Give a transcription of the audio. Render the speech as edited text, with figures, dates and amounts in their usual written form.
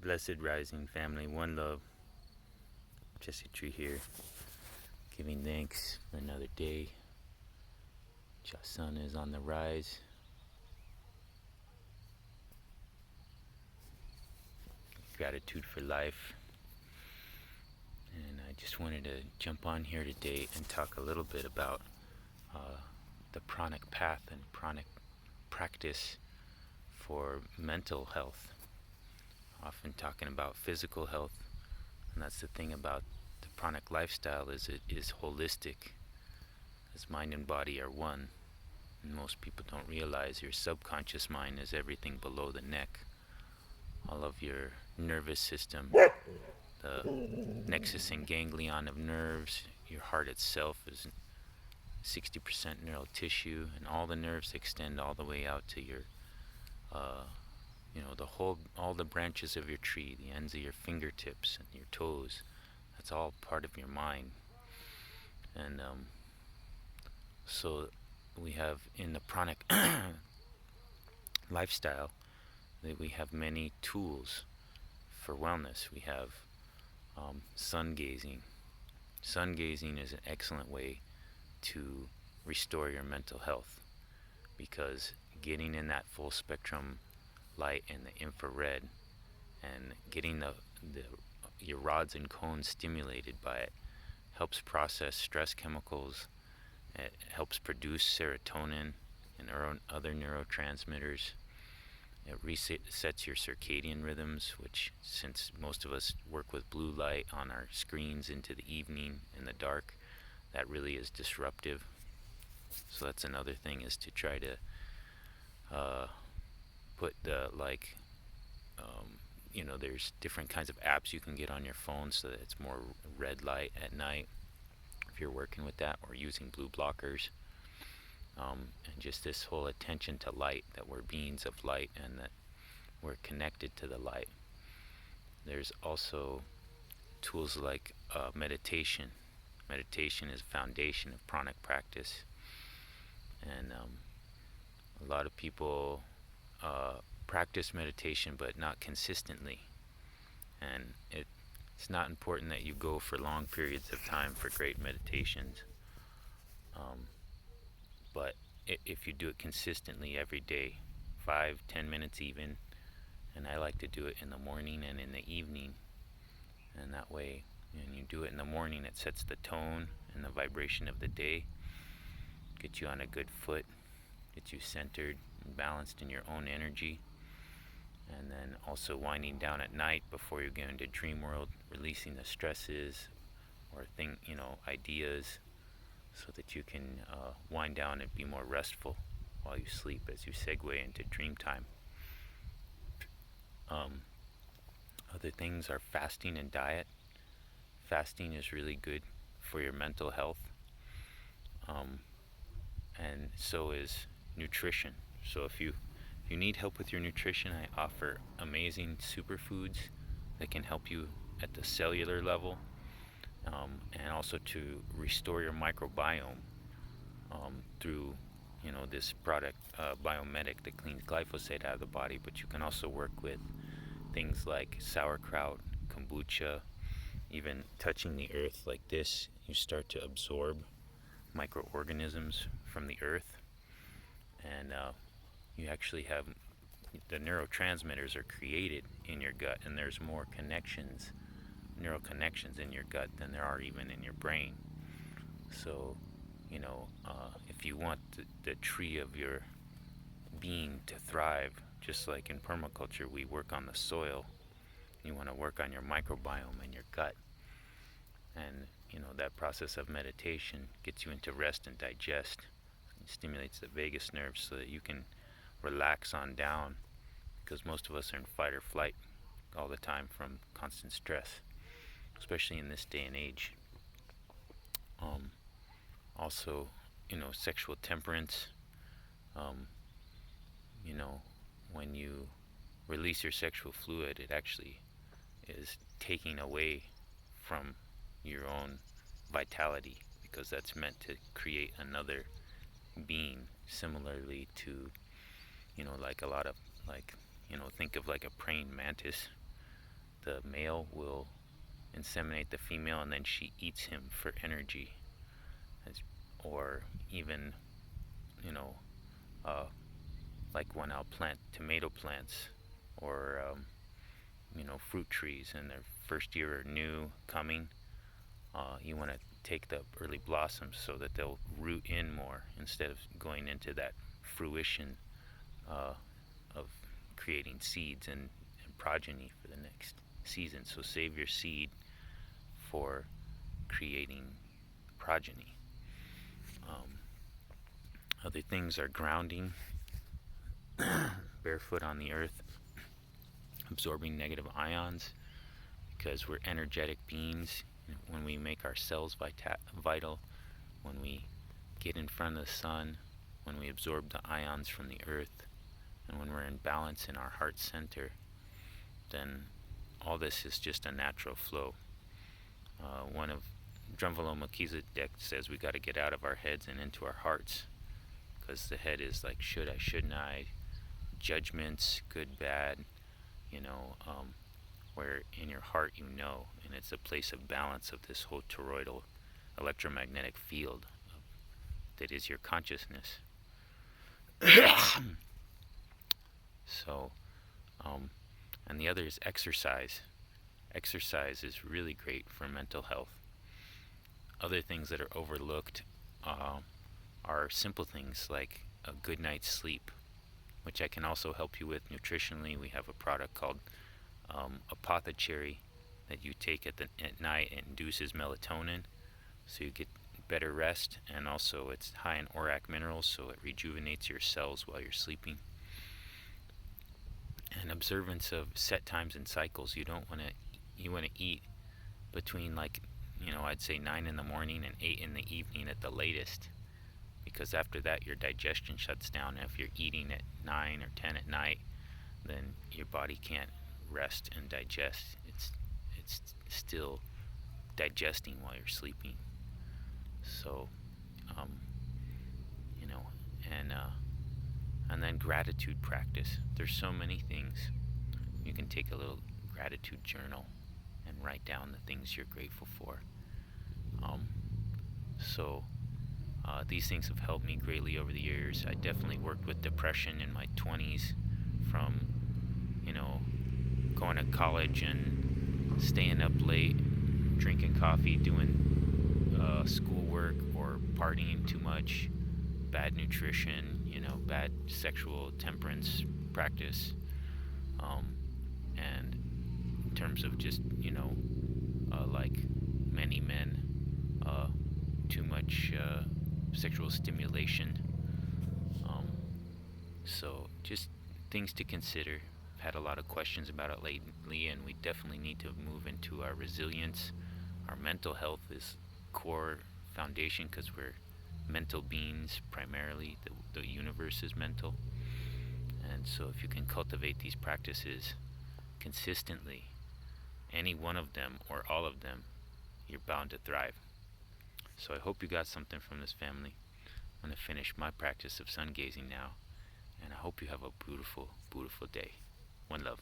Blessed rising family, one love. Jesse Tree here, giving thanks for another day. Cha sun is on the rise. Gratitude for life. And I just wanted to jump on here today and talk a little bit about the pranic path and pranic practice for mental health. Often talking about physical health, and that's the thing about the pranic lifestyle, is it is holistic, as mind and body are one. And most people don't realize your subconscious mind is everything below the neck. All of your nervous system, the nexus and ganglion of nerves, your heart itself is 60% neural tissue, and all the nerves extend all the way out to your all the branches of your tree, the ends of your fingertips and your toes. That's all part of your mind. And so we have in the pranic lifestyle that we have many tools for wellness. We have sun gazing. Sun gazing is an excellent way to restore your mental health, because getting in that full spectrum light and the infrared and getting your rods and cones stimulated by it helps process stress chemicals. It helps produce serotonin and other neurotransmitters. It resets your circadian rhythms, which, since most of us work with blue light on our screens into the evening in the dark, that really is disruptive. So that's another thing, is to try to put the there's different kinds of apps you can get on your phone so that it's more red light at night if you're working with that, or using blue blockers. And just this whole attention to light, that we're beings of light and that we're connected to the light. There's also tools like meditation. Meditation is the foundation of pranic practice, and a lot of people practice meditation but not consistently, and it's not important that you go for long periods of time for great meditations, but if you do it consistently every day, 5-10 minutes even, and I like to do it in the morning and in the evening, and that way, when you do it in the morning, it sets the tone and the vibration of the day, gets you on a good foot, gets you centered and balanced in your own energy. And then also winding down at night before you go into dream world, releasing the stresses or ideas, so that you can wind down and be more restful while you sleep as you segue into dream time. Other things are fasting and diet. Fasting is really good for your mental health, and so is nutrition. So if you need help with your nutrition, I offer amazing superfoods that can help you at the cellular level, and also to restore your microbiome through this product, Biomedic, that cleans glyphosate out of the body. But you can also work with things like sauerkraut, kombucha, even touching the earth like this. You start to absorb microorganisms from the earth, and you actually have the neurotransmitters are created in your gut, and there's more neural connections in your gut than there are even in your brain. So if you want the tree of your being to thrive, just like in permaculture we work on the soil, you want to work on your microbiome in your gut. And that process of meditation gets you into rest and digest. It stimulates the vagus nerve so that you can relax on down, because most of us are in fight or flight all the time from constant stress, especially in this day and age. Also, sexual temperance. When you release your sexual fluid, it actually is taking away from your own vitality, because that's meant to create another being, similarly to think of like a praying mantis. the male will inseminate the female and then she eats him for energy, or even, you know, uh, like when I'll plant tomato plants, or fruit trees in their first year or new coming. You want to take the early blossoms so that they'll root in more instead of going into that fruition uh, of creating seeds and progeny for the next season. So save your seed for creating progeny. Other things are grounding, barefoot on the earth, absorbing negative ions, because we're energetic beings. When we make our cells vital, when we get in front of the sun, when we absorb the ions from the earth, and when we're in balance in our heart center, then all this is just a natural flow. One of Drunvalo Melchizedek says we got to get out of our heads and into our hearts, because the head is like should I, shouldn't I, judgments, good, bad, where in your heart and it's a place of balance of this whole toroidal electromagnetic field that is your consciousness. So, and the other is exercise. Exercise is really great for mental health. Other things that are overlooked are simple things like a good night's sleep, which I can also help you with nutritionally. We have a product called Apothecary that you take at night. It induces melatonin, so you get better rest, and also it's high in ORAC minerals, so it rejuvenates your cells while you're sleeping. And observance of set times and cycles. You want to eat between I'd say 9 in the morning and 8 in the evening at the latest, because after that your digestion shuts down. And if you're eating at 9 or 10 at night, then your body can't rest and digest. It's still digesting while you're sleeping. So, and then gratitude practice. There's so many things. You can take a little gratitude journal and write down the things you're grateful for. These things have helped me greatly over the years. I definitely worked with depression in my 20s, from going to college and staying up late, drinking coffee, doing schoolwork, or partying too much, bad nutrition, bad sexual temperance practice, and in terms of just like many men, too much sexual stimulation. So just things to consider. I've had a lot of questions about it lately, and we definitely need to move into our resilience. Our mental health is core foundation, because we're mental beings primarily. The universe is mental. And so if you can cultivate these practices consistently, any one of them or all of them, you're bound to thrive. So I hope you got something from this, family. I'm going to finish my practice of sun gazing now, and I hope you have a beautiful, beautiful day. One love.